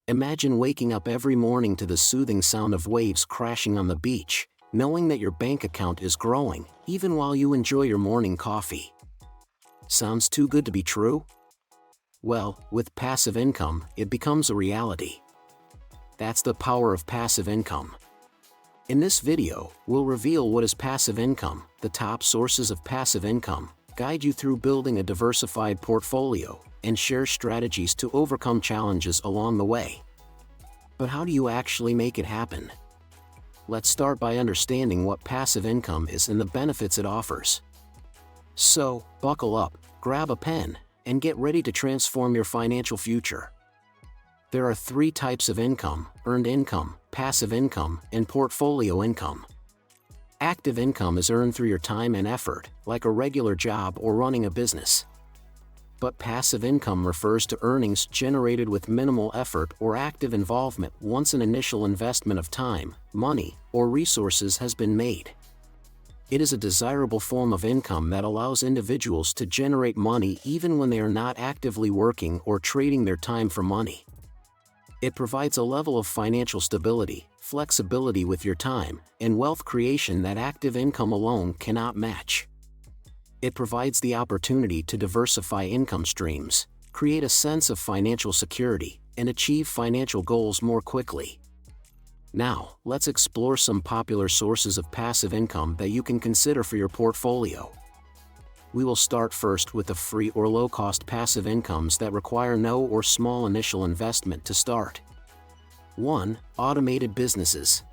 Imagine waking up every morning to the soothing sound of waves crashing on the beach, knowing that your bank account is growing, even while you enjoy your morning coffee. Sounds too good to be true? Well, with passive income, it becomes a reality. That's the power of passive income. In this video, we'll reveal what is passive income, the top sources of passive income, guide you through building a diversified portfolio, and share strategies to overcome challenges along the way. But how do you actually make it happen? Let's start by understanding what passive income is and the benefits it offers. So, buckle up, grab a pen, and get ready to transform your financial future. There are three types of income: earned income, passive income, and portfolio income. Active income is earned through your time and effort, like a regular job or running a business. But passive income refers to earnings generated with minimal effort or active involvement once an initial investment of time, money, or resources has been made. It is a desirable form of income that allows individuals to generate money even when they are not actively working or trading their time for money. It provides a level of financial stability, flexibility with your time, and wealth creation that active income alone cannot match. It provides the opportunity to diversify income streams, create a sense of financial security, and achieve financial goals more quickly. Now, let's explore some popular sources of passive income that you can consider for your portfolio. We will start first with the free or low-cost passive incomes that require no or small initial investment to start. 1. Automated businesses.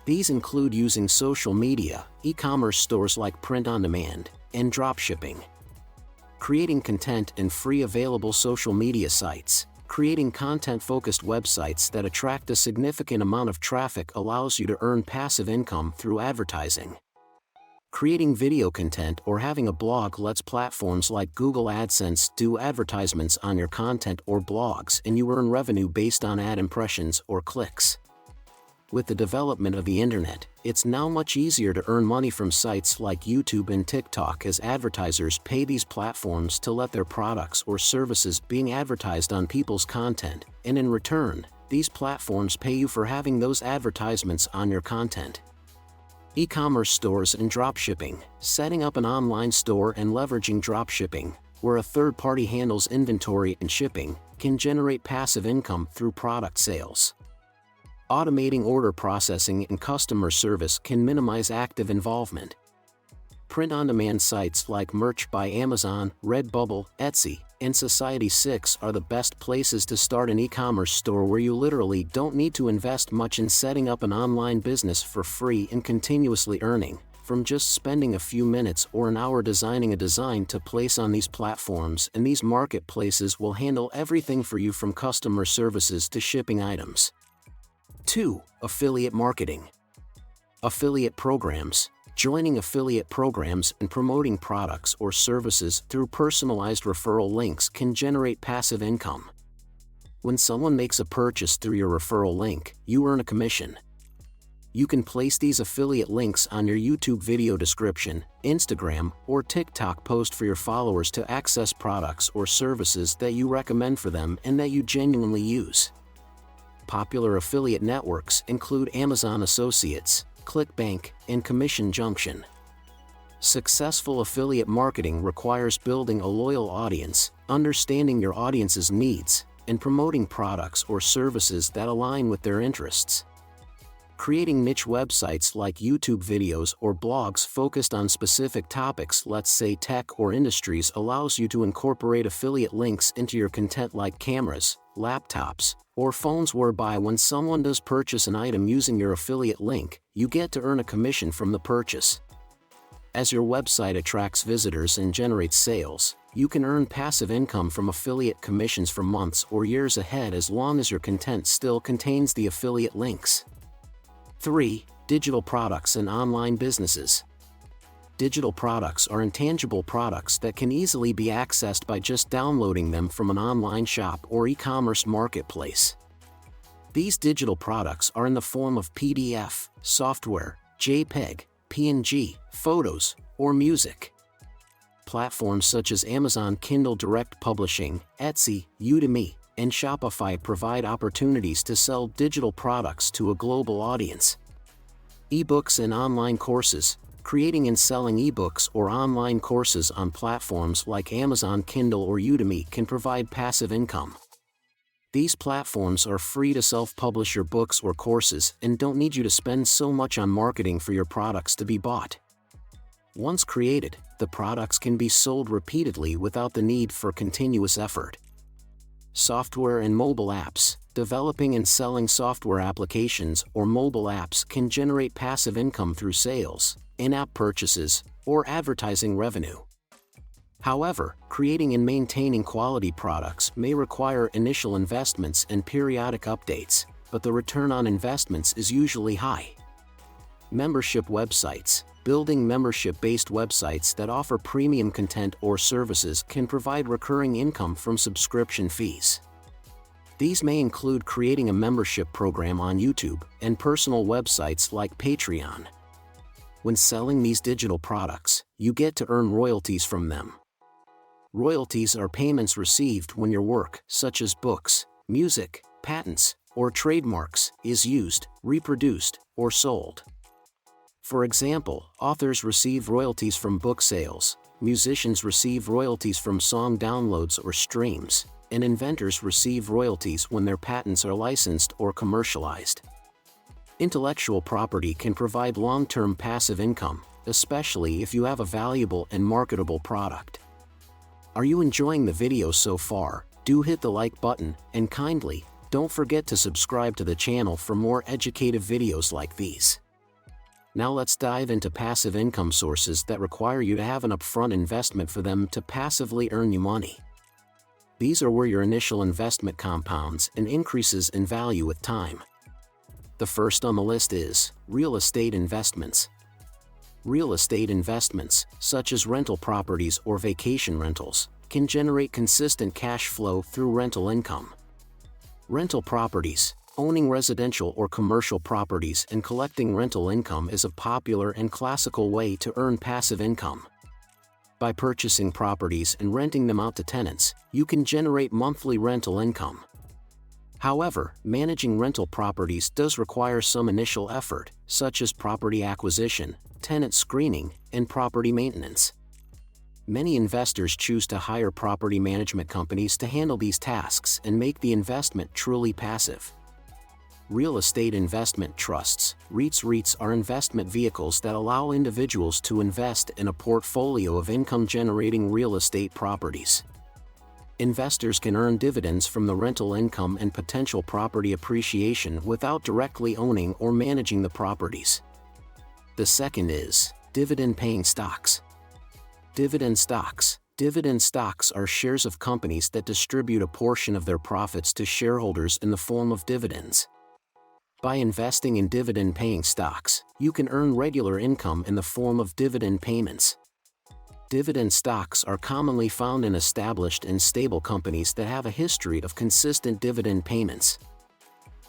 These include using social media, e-commerce stores like print-on-demand, and dropshipping. Creating content in free available social media sites. Creating content-focused websites that attract a significant amount of traffic allows you to earn passive income through advertising. Creating video content or having a blog lets platforms like Google AdSense do advertisements on your content or blogs, and you earn revenue based on ad impressions or clicks. With the development of the internet, it's now much easier to earn money from sites like YouTube and TikTok, as advertisers pay these platforms to let their products or services being advertised on people's content, and in return, these platforms pay you for having those advertisements on your content. E-commerce stores and dropshipping. Setting up an online store and leveraging dropshipping, where a third party handles inventory and shipping, can generate passive income through product sales. Automating order processing and customer service can minimize active involvement. Print-on-demand sites like Merch by Amazon, Redbubble, Etsy, and Society6 are the best places to start an e-commerce store where you literally don't need to invest much in setting up an online business for free and continuously earning, from just spending a few minutes or an hour designing a design to place on these platforms, and these marketplaces will handle everything for you from customer services to shipping items. 2. Affiliate marketing. Affiliate programs. Joining affiliate programs and promoting products or services through personalized referral links can generate passive income. When someone makes a purchase through your referral link, you earn a commission. You can place these affiliate links on your YouTube video description, Instagram, or TikTok post for your followers to access products or services that you recommend for them and that you genuinely use. Popular affiliate networks include Amazon Associates, ClickBank, and Commission Junction. Successful affiliate marketing requires building a loyal audience, understanding your audience's needs, and promoting products or services that align with their interests. Creating niche websites like YouTube videos or blogs focused on specific topics, let's say tech or industries, allows you to incorporate affiliate links into your content like cameras, laptops, or phones, whereby when someone does purchase an item using your affiliate link, you get to earn a commission from the purchase. As your website attracts visitors and generates sales, you can earn passive income from affiliate commissions for months or years ahead, as long as your content still contains the affiliate links. 3. Digital products and online businesses. Digital products are intangible products that can easily be accessed by just downloading them from an online shop or e-commerce marketplace. These digital products are in the form of PDF, software, JPEG, PNG, photos, or music. Platforms such as Amazon Kindle Direct Publishing, Etsy, Udemy, and Shopify provide opportunities to sell digital products to a global audience. Ebooks and online courses. Creating and selling ebooks or online courses on platforms like Amazon Kindle or Udemy can provide passive income. These platforms are free to self-publish your books or courses and don't need you to spend so much on marketing for your products to be bought. Once created, the products can be sold repeatedly without the need for continuous effort. Software and mobile apps. Developing and selling software applications or mobile apps can generate passive income through sales, in-app purchases, or advertising revenue. However, creating and maintaining quality products may require initial investments and periodic updates, but the return on investments is usually high. Membership websites. Building membership-based websites that offer premium content or services can provide recurring income from subscription fees. These may include creating a membership program on YouTube and personal websites like Patreon. When selling these digital products, you get to earn royalties from them. Royalties are payments received when your work, such as books, music, patents, or trademarks, is used, reproduced, or sold. For example, authors receive royalties from book sales, musicians receive royalties from song downloads or streams, and inventors receive royalties when their patents are licensed or commercialized. Intellectual property can provide long-term passive income, especially if you have a valuable and marketable product. Are you enjoying the video so far? Do hit the like button, and kindly, don't forget to subscribe to the channel for more educative videos like these. Now let's dive into passive income sources that require you to have an upfront investment for them to passively earn you money. These are where your initial investment compounds and increases in value with time. The first on the list is real estate investments. Real estate investments, such as rental properties or vacation rentals, can generate consistent cash flow through rental income. Rental properties. Owning residential or commercial properties and collecting rental income is a popular and classical way to earn passive income. By purchasing properties and renting them out to tenants, you can generate monthly rental income. However, managing rental properties does require some initial effort, such as property acquisition, tenant screening, and property maintenance. Many investors choose to hire property management companies to handle these tasks and make the investment truly passive. Real estate investment trusts, REITs are investment vehicles that allow individuals to invest in a portfolio of income-generating real estate properties. Investors can earn dividends from the rental income and potential property appreciation without directly owning or managing the properties. The second is dividend-paying stocks. Dividend stocks. Dividend stocks are shares of companies that distribute a portion of their profits to shareholders in the form of dividends. By investing in dividend-paying stocks, you can earn regular income in the form of dividend payments. Dividend stocks are commonly found in established and stable companies that have a history of consistent dividend payments.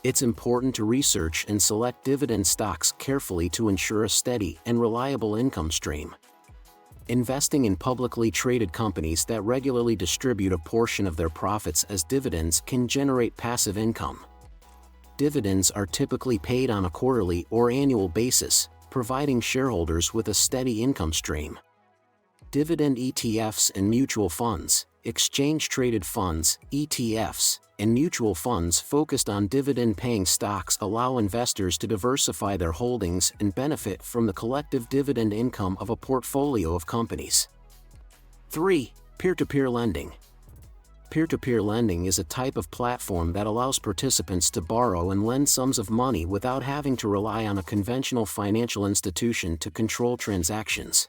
It's important to research and select dividend stocks carefully to ensure a steady and reliable income stream. Investing in publicly traded companies that regularly distribute a portion of their profits as dividends can generate passive income. Dividends are typically paid on a quarterly or annual basis, providing shareholders with a steady income stream. Dividend ETFs and mutual funds. Exchange-traded funds, ETFs, and mutual funds focused on dividend-paying stocks allow investors to diversify their holdings and benefit from the collective dividend income of a portfolio of companies. 3. Peer-to-peer lending. Peer-to-peer lending is a type of platform that allows participants to borrow and lend sums of money without having to rely on a conventional financial institution to control transactions.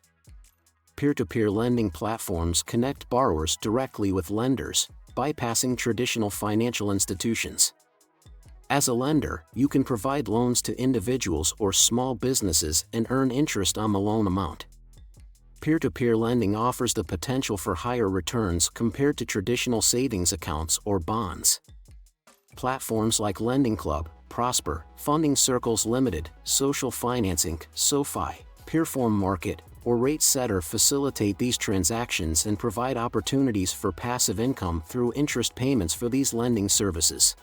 Peer-to-peer lending platforms connect borrowers directly with lenders, bypassing traditional financial institutions. As a lender, you can provide loans to individuals or small businesses and earn interest on the loan amount. Peer-to-peer lending offers the potential for higher returns compared to traditional savings accounts or bonds. Platforms like Lending Club, Prosper, Funding Circles Limited, Social Finance Inc., SoFi, Peerform Market, or rate setter facilitate these transactions and provide opportunities for passive income through interest payments for these lending services.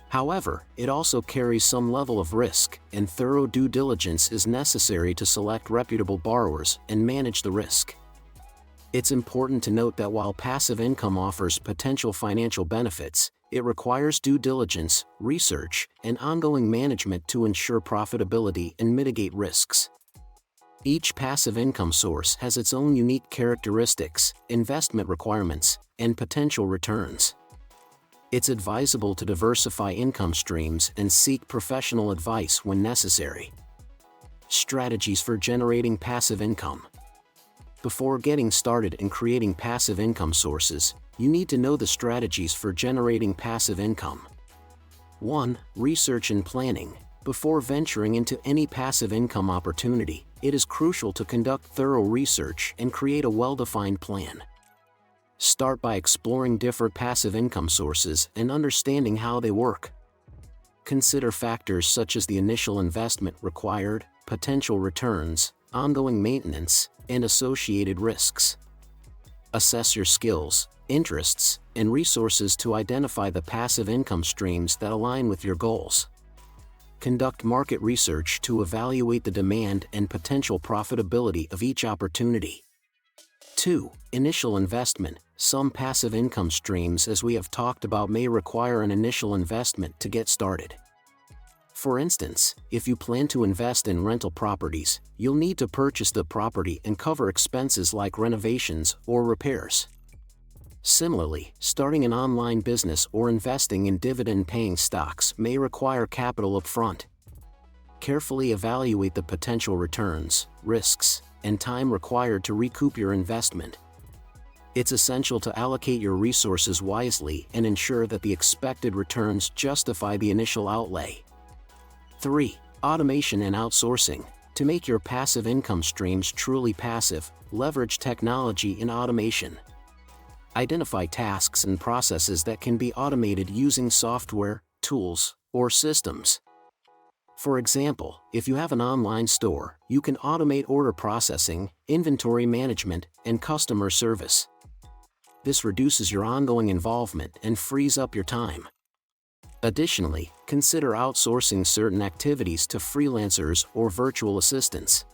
However, it also carries some level of risk, and thorough due diligence is necessary to select reputable borrowers and manage the risk. It's important to note that while passive income offers potential financial benefits, it requires due diligence, research, and ongoing management to ensure profitability and mitigate risks. Each passive income source has its own unique characteristics, investment requirements, and potential returns. It's advisable to diversify income streams and seek professional advice when necessary. Strategies for generating passive income. Before getting started in creating passive income sources, you need to know the strategies for generating passive income. 1. Research and planning. Before venturing into any passive income opportunity, it is crucial to conduct thorough research and create a well-defined plan. Start by exploring different passive income sources and understanding how they work. Consider factors such as the initial investment required, potential returns, ongoing maintenance, and associated risks. Assess your skills, interests, and resources to identify the passive income streams that align with your goals. Conduct market research to evaluate the demand and potential profitability of each opportunity. 2. Initial investment. Some passive income streams, as we have talked about, may require an initial investment to get started. For instance, if you plan to invest in rental properties, you'll need to purchase the property and cover expenses like renovations or repairs. Similarly, starting an online business or investing in dividend-paying stocks may require capital upfront. Carefully evaluate the potential returns, risks, and time required to recoup your investment. It's essential to allocate your resources wisely and ensure that the expected returns justify the initial outlay. 3. Automation and outsourcing. To make your passive income streams truly passive, leverage technology and automation. Identify tasks and processes that can be automated using software, tools, or systems. For example, if you have an online store, you can automate order processing, inventory management, and customer service. This reduces your ongoing involvement and frees up your time. Additionally, consider outsourcing certain activities to freelancers or virtual assistants.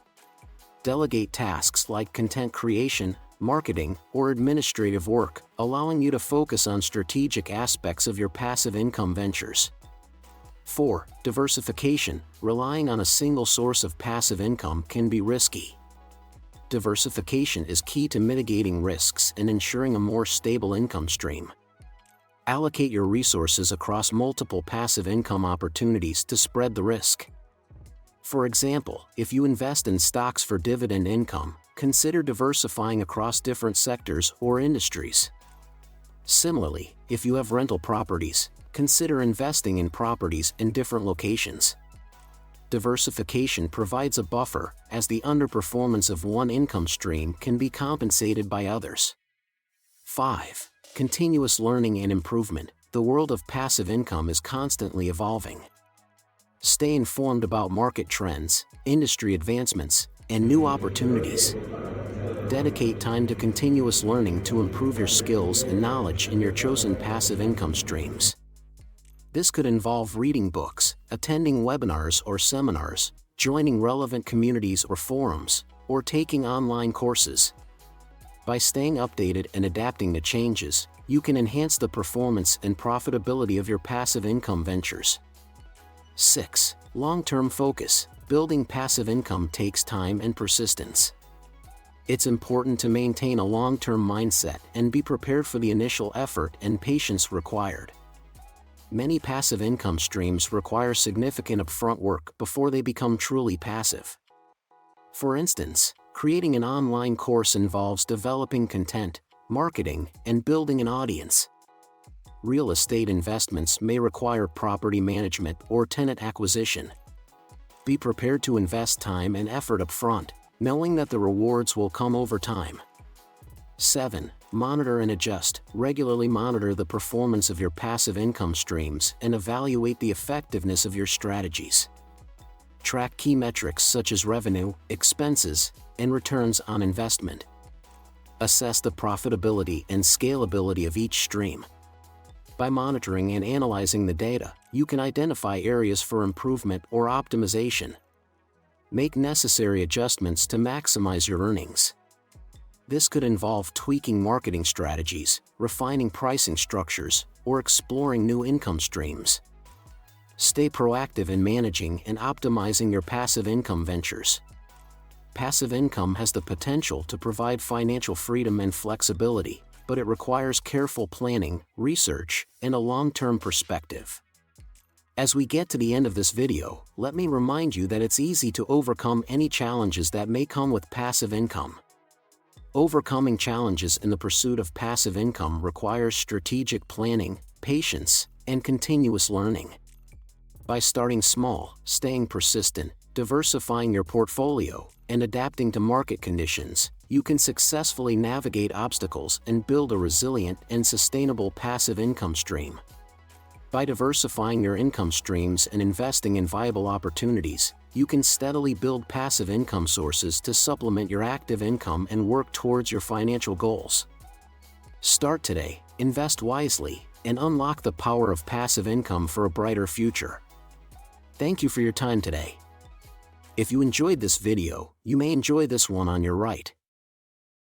Delegate tasks like content creation, marketing, or administrative work, allowing you to focus on strategic aspects of your passive income ventures. 4. Diversification. Relying on a single source of passive income can be risky. Diversification is key to mitigating risks and ensuring a more stable income stream. Allocate your resources across multiple passive income opportunities to spread the risk. For example, if you invest in stocks for dividend income, consider diversifying across different sectors or industries. Similarly, if you have rental properties, consider investing in properties in different locations. Diversification provides a buffer, as the underperformance of one income stream can be compensated by others. 5. Continuous learning and improvement. The world of passive income is constantly evolving. Stay informed about market trends, industry advancements, and new opportunities. Dedicate time to continuous learning to improve your skills and knowledge in your chosen passive income streams. This could involve reading books, attending webinars or seminars, joining relevant communities or forums, or taking online courses. By staying updated and adapting to changes, you can enhance the performance and profitability of your passive income ventures. 6. Long-term focus. Building passive income takes time and persistence. It's important to maintain a long-term mindset and be prepared for the initial effort and patience required. Many passive income streams require significant upfront work before they become truly passive. For instance, creating an online course involves developing content, marketing, and building an audience. Real estate investments may require property management or tenant acquisition. Be prepared to invest time and effort upfront, knowing that the rewards will come over time. 7. Monitor and adjust. Regularly monitor the performance of your passive income streams and evaluate the effectiveness of your strategies. Track key metrics such as revenue, expenses, and returns on investment. Assess the profitability and scalability of each stream. By monitoring and analyzing the data, you can identify areas for improvement or optimization. Make necessary adjustments to maximize your earnings. This could involve tweaking marketing strategies, refining pricing structures, or exploring new income streams. Stay proactive in managing and optimizing your passive income ventures. Passive income has the potential to provide financial freedom and flexibility, but it requires careful planning, research, and a long-term perspective. As we get to the end of this video, let me remind you that it's easy to overcome any challenges that may come with passive income. Overcoming challenges in the pursuit of passive income requires strategic planning, patience, and continuous learning. By starting small, staying persistent, diversifying your portfolio, and adapting to market conditions, you can successfully navigate obstacles and build a resilient and sustainable passive income stream. By diversifying your income streams and investing in viable opportunities, you can steadily build passive income sources to supplement your active income and work towards your financial goals. Start today, invest wisely, and unlock the power of passive income for a brighter future. Thank you for your time today. If you enjoyed this video, you may enjoy this one on your right.